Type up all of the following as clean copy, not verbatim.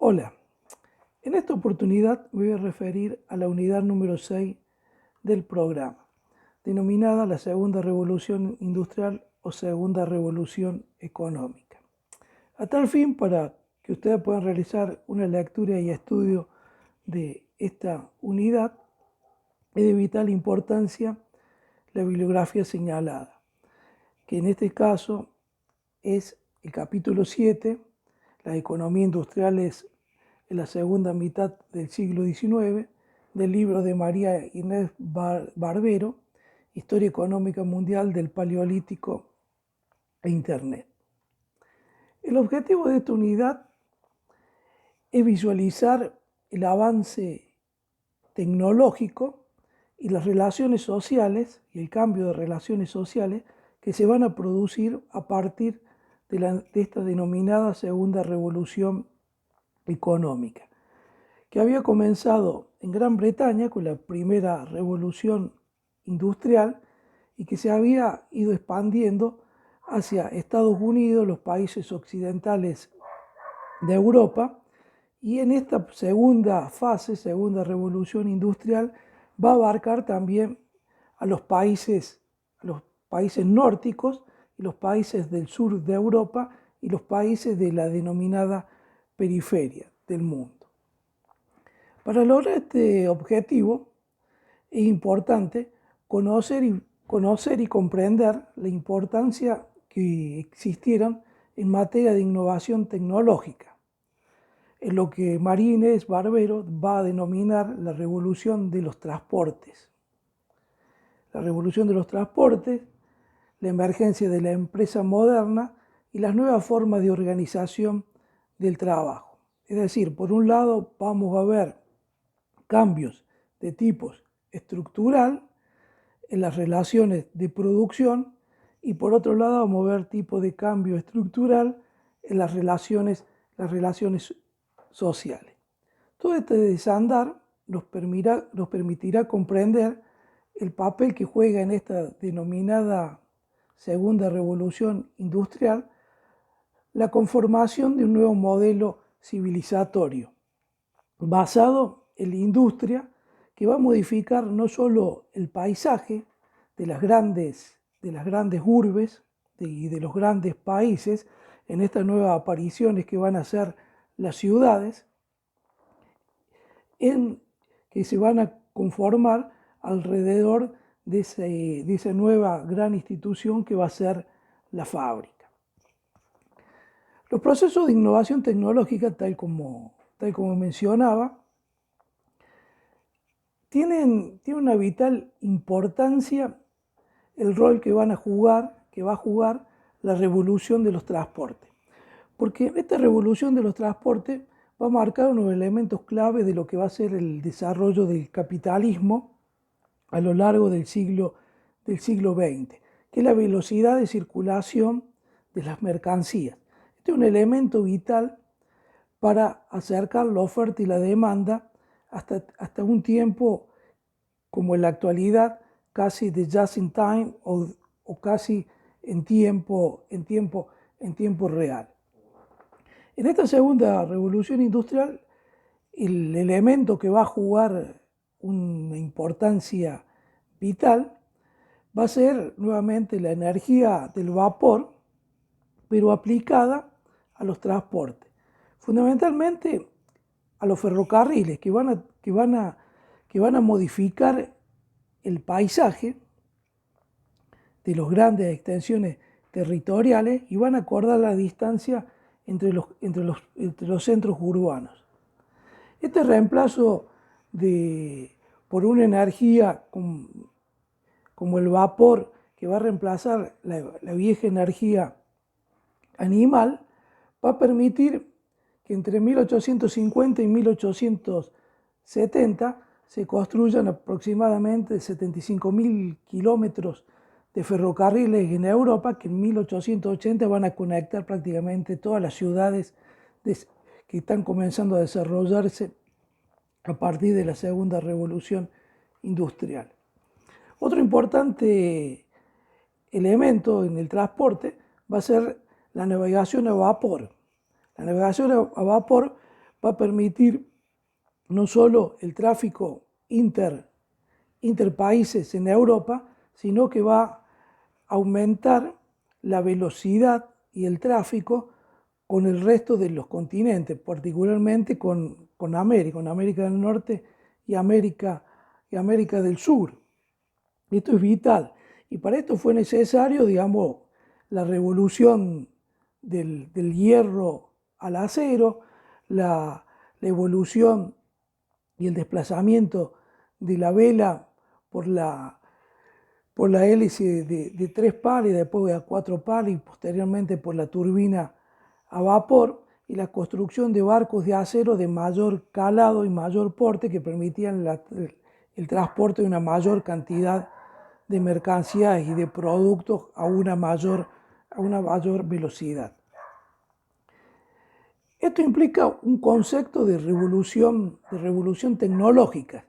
Hola, en esta oportunidad me voy a referir a la unidad número 6 del programa, denominada la Segunda Revolución Industrial o Segunda Revolución Económica. A tal fin, para que ustedes puedan realizar una lectura y estudio de esta unidad, es de vital importancia la bibliografía señalada, que en este caso es el capítulo 7, las economías industriales en la segunda mitad del siglo XIX, del libro de María Inés Barbero, Historia Económica Mundial del Paleolítico e Internet. El objetivo de esta unidad es visualizar el avance tecnológico y las relaciones sociales y el cambio de relaciones sociales que se van a producir a partir de esta denominada segunda revolución económica, que había comenzado en Gran Bretaña con la primera revolución industrial y que se había ido expandiendo hacia Estados Unidos, los países occidentales de Europa, y en esta segunda fase, segunda revolución industrial, va a abarcar también a los países nórdicos y los países del sur de Europa y los países de la denominada periferia del mundo. Para lograr este objetivo es importante conocer y comprender la importancia que existieron en materia de innovación tecnológica, en lo que María Inés Barbero va a denominar la revolución de los transportes. La revolución de los transportes, la emergencia de la empresa moderna y las nuevas formas de organización del trabajo. Es decir, por un lado vamos a ver cambios de tipos estructural en las relaciones de producción y por otro lado vamos a ver tipo de cambio estructural en las relaciones sociales. Todo este desandar nos permitirá comprender el papel que juega en esta denominada segunda revolución industrial la conformación de un nuevo modelo civilizatorio basado en la industria que va a modificar no solo el paisaje de las grandes urbes y de los grandes países en estas nuevas apariciones que van a ser las ciudades, que se van a conformar alrededor de esa nueva gran institución que va a ser la fábrica. Los procesos de innovación tecnológica, tal como mencionaba, tiene una vital importancia el rol que va a jugar la revolución de los transportes. Porque esta revolución de los transportes va a marcar unos elementos clave de lo que va a ser el desarrollo del capitalismo a lo largo del siglo XX, que es la velocidad de circulación de las mercancías. Este es un elemento vital para acercar la oferta y la demanda hasta un tiempo como en la actualidad, casi de just in time o casi en tiempo real. En esta segunda revolución industrial, el elemento que va a jugar una importancia vital va a ser nuevamente la energía del vapor, pero aplicada a los transportes. Fundamentalmente a los ferrocarriles que van a modificar el paisaje de las grandes extensiones territoriales y van a acordar la distancia entre los centros urbanos. Este reemplazo por una energía como el vapor, que va a reemplazar la vieja energía animal, va a permitir que entre 1850 y 1870 se construyan aproximadamente 75.000 kilómetros de ferrocarriles en Europa, que en 1880 van a conectar prácticamente todas las ciudades que están comenzando a desarrollarse a partir de la segunda revolución industrial. Otro importante elemento en el transporte va a ser la navegación a vapor. La navegación a vapor va a permitir no solo el tráfico interpaíses en Europa, sino que va a aumentar la velocidad y el tráfico con el resto de los continentes, particularmente con América del Norte y América del Sur. Esto es vital. Y para esto fue necesario, digamos, la revolución del hierro al acero, la evolución y el desplazamiento de la vela por la hélice de 3 pares, después a 4 pares y posteriormente por la turbina a vapor, y la construcción de barcos de acero de mayor calado y mayor porte que permitían el transporte de una mayor cantidad de mercancías y de productos a una mayor velocidad. Esto implica un concepto de revolución tecnológica.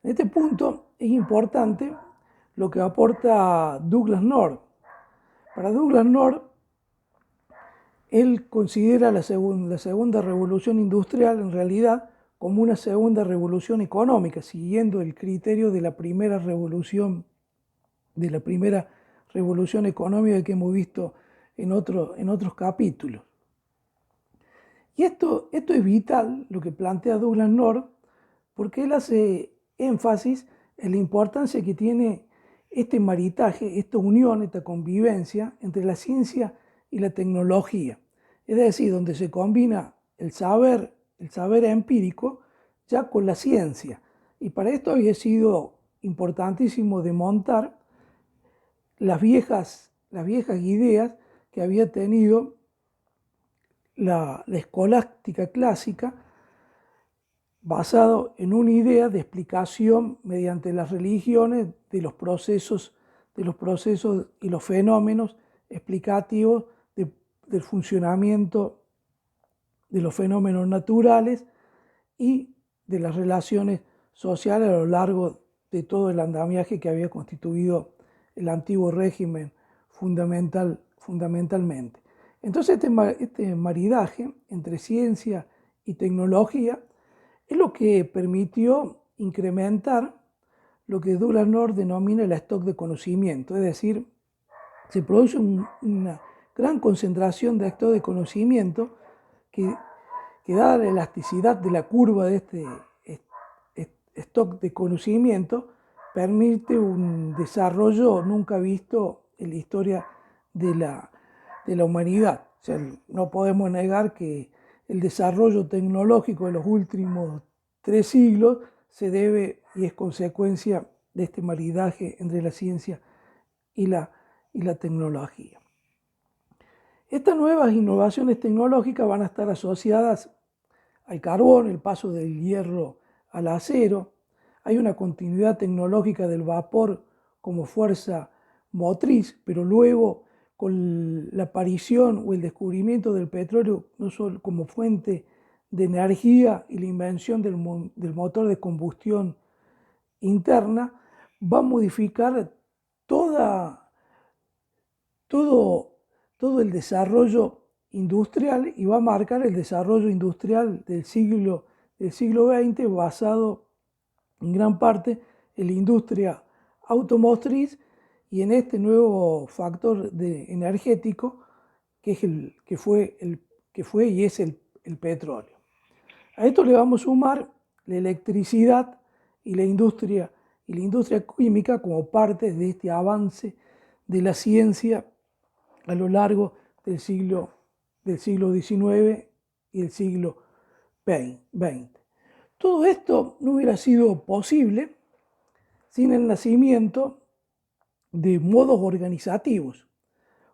En este punto es importante lo que aporta Douglas North. Para Douglas North, él considera la segunda revolución industrial en realidad como una segunda revolución económica, siguiendo el criterio de la primera revolución económica que hemos visto en otros capítulos. Y esto es vital, lo que plantea Douglas North, porque él hace énfasis en la importancia que tiene este maritaje, esta unión, esta convivencia entre la ciencia y la tecnología. Es decir, donde se combina el saber empírico ya con la ciencia. Y para esto había sido importantísimo desmontar las viejas ideas que había tenido la escolástica clásica, basado en una idea de explicación mediante las religiones de los procesos y los fenómenos explicativos del funcionamiento de los fenómenos naturales y de las relaciones sociales a lo largo de todo el andamiaje que había constituido el antiguo régimen fundamentalmente. Entonces este maridaje entre ciencia y tecnología es lo que permitió incrementar lo que Douglas North denomina el stock de conocimiento, es decir, se produce una gran concentración de stock de conocimiento que dada la elasticidad de la curva de este stock de conocimiento, permite un desarrollo nunca visto en la historia de la humanidad. O sea, no podemos negar que el desarrollo tecnológico de los últimos 3 siglos se debe y es consecuencia de este maridaje entre la ciencia y la tecnología. Estas nuevas innovaciones tecnológicas van a estar asociadas al carbón, el paso del hierro al acero. Hay una continuidad tecnológica del vapor como fuerza motriz, pero luego con la aparición o el descubrimiento del petróleo no solo como fuente de energía y la invención del motor de combustión interna, va a modificar todo el desarrollo industrial y va a marcar el desarrollo industrial del siglo XX basado en gran parte en la industria automotriz y en este nuevo factor energético que fue y es el petróleo. A esto le vamos a sumar la electricidad y la industria química como parte de este avance de la ciencia a lo largo del siglo XIX y el siglo XX. Todo esto no hubiera sido posible sin el nacimiento de modos organizativos.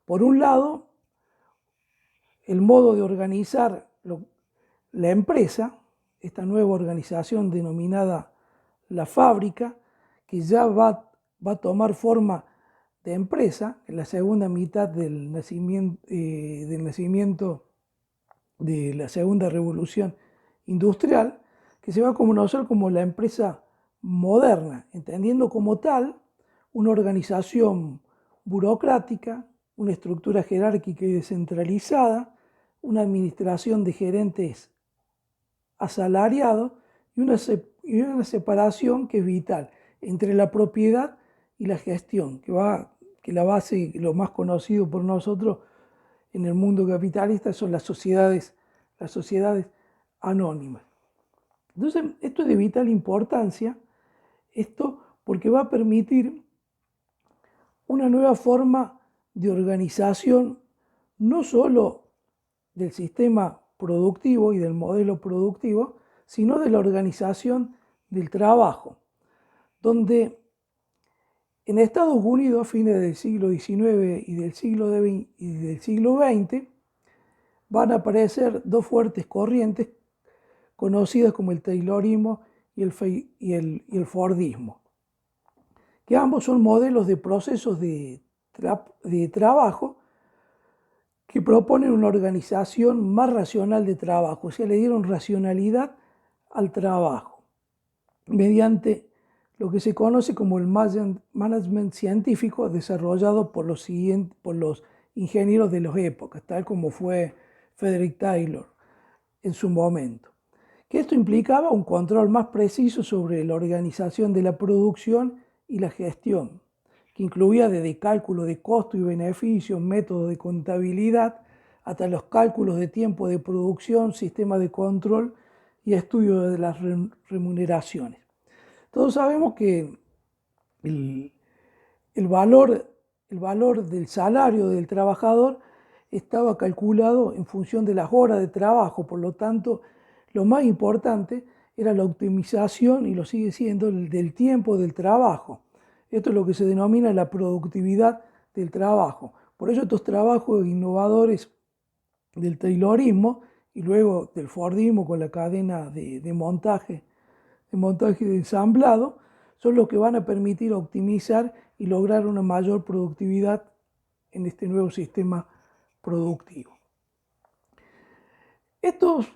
Por un lado, el modo de organizar la empresa, esta nueva organización denominada la fábrica, que ya va a tomar forma de empresa en la segunda mitad del nacimiento de la segunda revolución industrial, que se va a conocer como la empresa moderna, entendiendo como tal una organización burocrática, una estructura jerárquica y descentralizada, una administración de gerentes asalariados y una separación que es vital entre la propiedad y la gestión, que la base, lo más conocido por nosotros en el mundo capitalista son las sociedades anónimas. Entonces, esto es de vital importancia, esto porque va a permitir una nueva forma de organización, no solo del sistema productivo y del modelo productivo, sino de la organización del trabajo, donde en Estados Unidos, a fines del siglo XIX y del siglo XX, van a aparecer dos fuertes corrientes conocidas como el Taylorismo y el Fordismo, que ambos son modelos de procesos de trabajo que proponen una organización más racional de trabajo, o sea, le dieron racionalidad al trabajo mediante lo que se conoce como el management científico desarrollado por los ingenieros de las épocas, tal como fue Frederick Taylor en su momento. Que esto implicaba un control más preciso sobre la organización de la producción y la gestión, que incluía desde cálculo de costo y beneficios, métodos de contabilidad, hasta los cálculos de tiempo de producción, sistema de control y estudio de las remuneraciones. Todos sabemos que el valor del salario del trabajador estaba calculado en función de las horas de trabajo, por lo tanto, lo más importante era la optimización, y lo sigue siendo, del tiempo del trabajo. Esto es lo que se denomina la productividad del trabajo. Por eso estos trabajos innovadores del Taylorismo y luego del Fordismo con la cadena de montaje y de ensamblado, son los que van a permitir optimizar y lograr una mayor productividad en este nuevo sistema productivo. Estos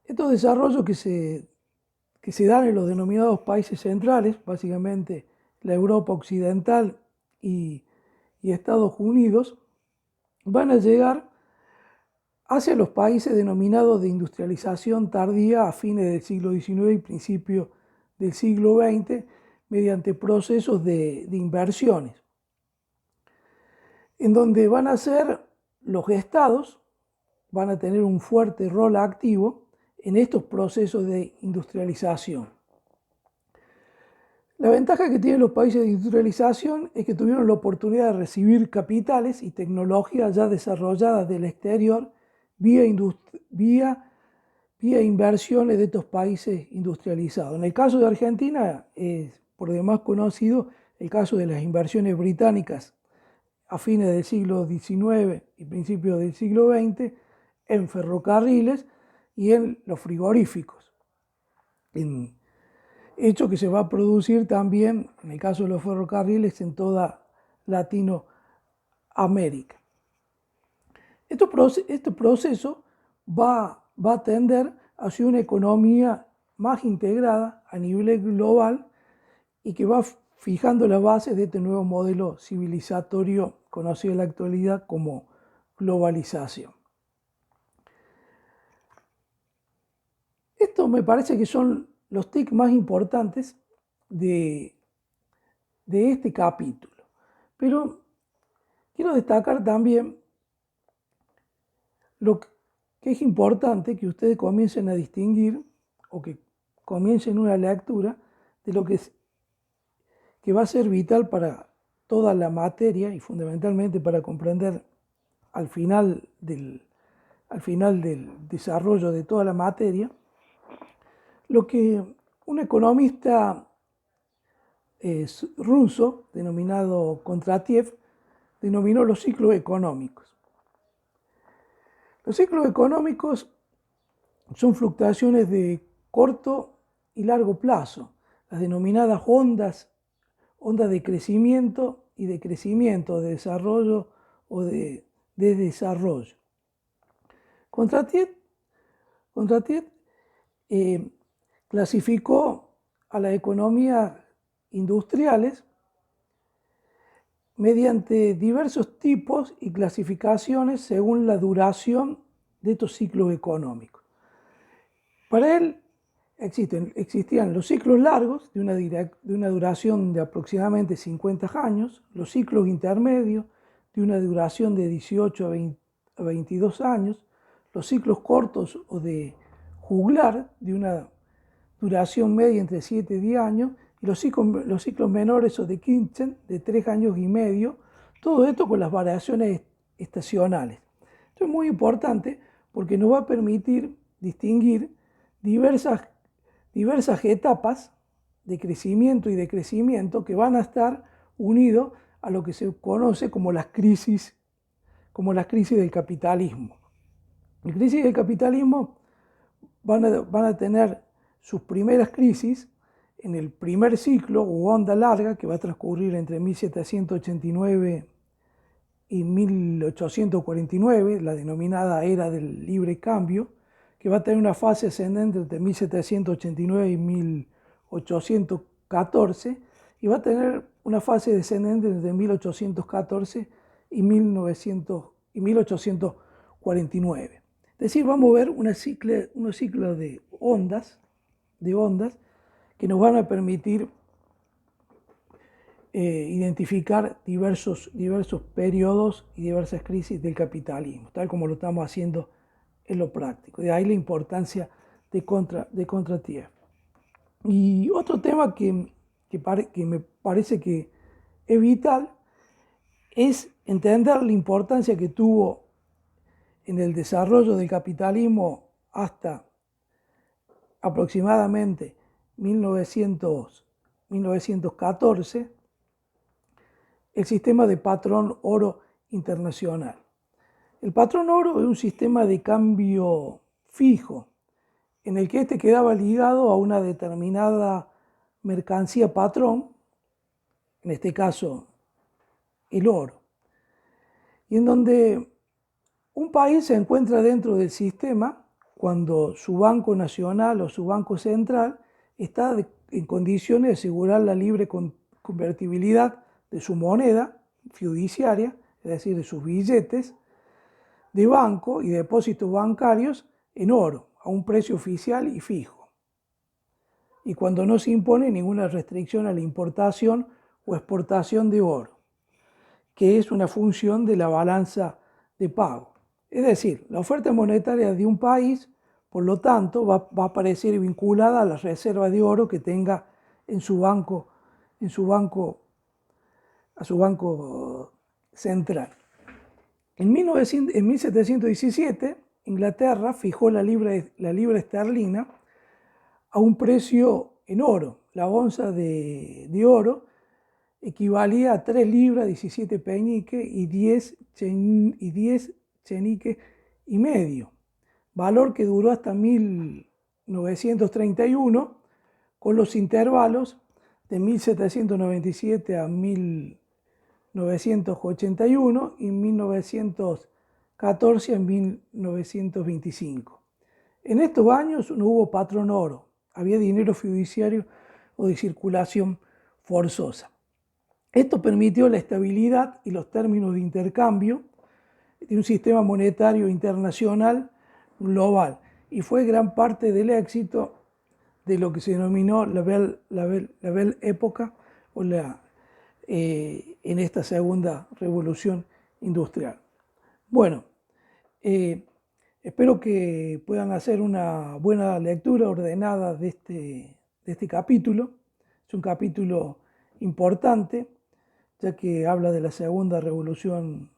desarrollos que se dan en los denominados países centrales, básicamente la Europa occidental y Estados Unidos, van a llegar hacia los países denominados de industrialización tardía a fines del siglo XIX y principios del siglo XX mediante procesos de inversiones, en donde van a ser los estados, van a tener un fuerte rol activo en estos procesos de industrialización. La ventaja que tienen los países de industrialización es que tuvieron la oportunidad de recibir capitales y tecnologías ya desarrolladas del exterior vía inversiones de estos países industrializados. En el caso de Argentina es por demás conocido el caso de las inversiones británicas a fines del siglo XIX y principios del siglo XX en ferrocarriles y en los frigoríficos. Hecho que se va a producir también, en el caso de los ferrocarriles, en toda Latinoamérica. Este proceso va a tender hacia una economía más integrada a nivel global y que va fijando las bases de este nuevo modelo civilizatorio conocido en la actualidad como globalización. Esto me parece que son los TIC más importantes de este capítulo, pero quiero destacar también lo que es importante que ustedes comiencen a distinguir o que comiencen una lectura de lo que va a ser vital para toda la materia y fundamentalmente para comprender al final del desarrollo de toda la materia, lo que un economista ruso denominado Kondratiev denominó los ciclos económicos. Los ciclos económicos son fluctuaciones de corto y largo plazo, las denominadas ondas de crecimiento y decrecimiento, de desarrollo o de desarrollo. Kondratiev clasificó a las economías industriales mediante diversos tipos y clasificaciones según la duración de estos ciclos económicos. Para él, Existían los ciclos largos de una duración de aproximadamente 50 años, los ciclos intermedios de una duración de 18 a 22 años, los ciclos cortos o de juglar de una duración media entre 7 y 10 años, y los ciclos menores o de Kirchen de 3 años y medio, todo esto con las variaciones estacionales. Esto es muy importante porque nos va a permitir distinguir diversas etapas de crecimiento y decrecimiento que van a estar unidos a lo que se conoce como las crisis del capitalismo. Las crisis del capitalismo van a tener sus primeras crisis en el primer ciclo o onda larga que va a transcurrir entre 1789 y 1849, la denominada era del libre cambio, que va a tener una fase ascendente entre 1789 y 1814, y va a tener una fase descendente entre 1814 y 1849. Es decir, vamos a ver unos ciclos de ondas que nos van a permitir identificar diversos periodos y diversas crisis del capitalismo, tal como lo estamos haciendo en lo práctico. De ahí la importancia de Contratief. Y otro tema que me parece que es vital es entender la importancia que tuvo en el desarrollo del capitalismo hasta aproximadamente 1914 el sistema de patrón oro internacional. El patrón oro es un sistema de cambio fijo en el que este quedaba ligado a una determinada mercancía patrón, en este caso el oro, y en donde un país se encuentra dentro del sistema cuando su banco nacional o su banco central está en condiciones de asegurar la libre convertibilidad de su moneda fiduciaria, es decir, de sus billetes de banco y depósitos bancarios en oro, a un precio oficial y fijo. Y cuando no se impone ninguna restricción a la importación o exportación de oro, que es una función de la balanza de pago. Es decir, la oferta monetaria de un país, por lo tanto, va a aparecer vinculada a la reserva de oro que tenga a su banco central. En 1717, Inglaterra fijó la libra esterlina a un precio en oro. La onza de oro equivalía a 3 libras, 17 peñiques y 10 cheniques y medio, valor que duró hasta 1931, con los intervalos de 1797 a 1981 y 1914 a 1925. En estos años no hubo patrón oro, había dinero fiduciario o de circulación forzosa. Esto permitió la estabilidad y los términos de intercambio de un sistema monetario internacional global y fue gran parte del éxito de lo que se denominó la Belle Época o en esta segunda revolución industrial. Bueno, espero que puedan hacer una buena lectura ordenada de este capítulo. Es un capítulo importante, ya que habla de la segunda revolución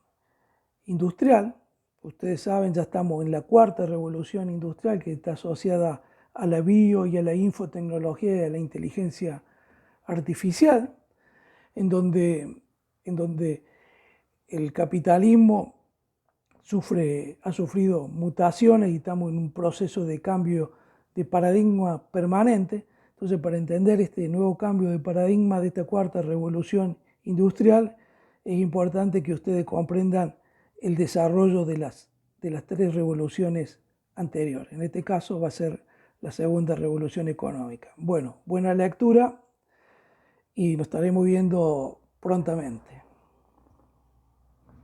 industrial. Ustedes saben, ya estamos en la cuarta revolución industrial, que está asociada a la bio y a la infotecnología y a la inteligencia artificial, en donde el capitalismo ha sufrido mutaciones y estamos en un proceso de cambio de paradigma permanente. Entonces, para entender este nuevo cambio de paradigma de esta cuarta revolución industrial, es importante que ustedes comprendan el desarrollo de las 3 revoluciones anteriores. En este caso va a ser la segunda revolución económica. Bueno, buena lectura y nos estaremos viendo prontamente.